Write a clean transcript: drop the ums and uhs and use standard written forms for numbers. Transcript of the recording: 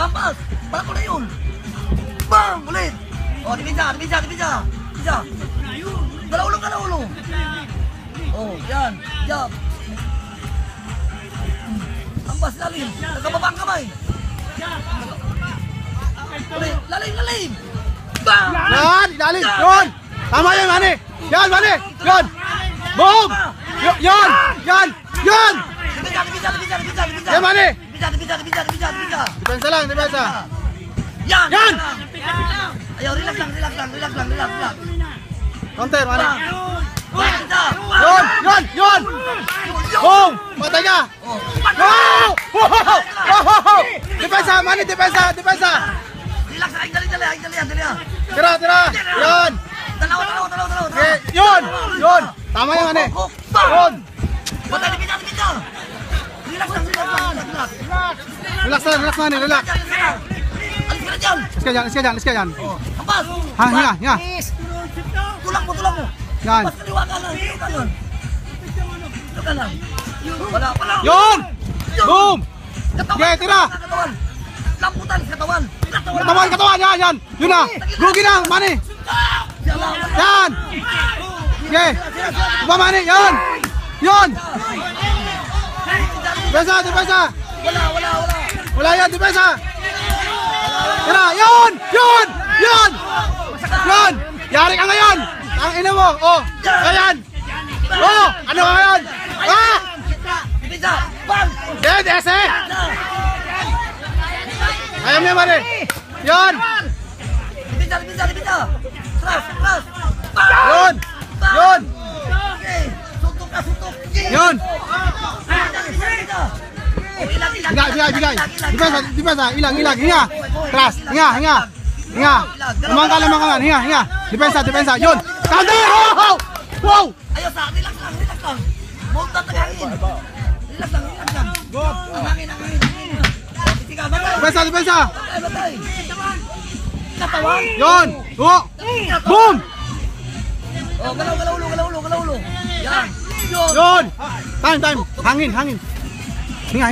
Kampas! Bako na yun! Bang! Ulit! O, dipinsa! Dipinsa! Galaulo! Oh, yan! Jab! Kampas lalim! Nagkababa ang kamay! Ulit! Lalim! Bang! Yan! Ilalim! Yun! Tama yan, Manny! Yan, Manny! Yun! Boom! Yun! Yan! Dipinsa! Yan, Manny! Dipinsa! Depensa lang! Yan! Yan! Ayaw, relax lang. Counter, Manny! Bang! Yun! Boom! Patay ka! Wow! Depensa, Manny! Depensa! Relax lang, dali. Tira! Yun! Dalawa. Okay, yun! Tama yan, Manny! Yun! Patay, dipinsa! Relax lang. Relax, Manny! Relax! Alis ka na dyan! Let's go dyan! Kampas! Hinga! Tulak mo! Yan! Kampas, kaliwa ka lang! Ito ka lang! Wala! Yun! Boom! Katawan! Okay, tira! Lamputan! Katawan! Katawan! Yan! Yun na! Rugi na, Manny! Yan! Okay! Iba, Manny! Yun! Depensa! Wala yan! Depensa! Tira! Yun! Yari ka ngayon! Ang ina mo! Oh! Ayan! Oh! Ano ka ngayon? Ah! Dipinsa! Bang! Dead! Ese! Ayaw niya, Manny! Yun! Dipinsa! Tras! Yun! Okay! Suntok! Yun! Ilang! Bigay! Depensa! Ilang! Hinga! Tras! Hinga! Lamang ka! Hinga! Depensa! Yun! Counter! Wow! Ayaw sa! Relax lang! Huwag tatagangin! Relax lang! Ang hangin! Titika! Batay! Depensa! Batay! Katawan! Yun! Oh! Boom! Oh, galaulo! Yan! Yun! Time! Hangin! Hinga!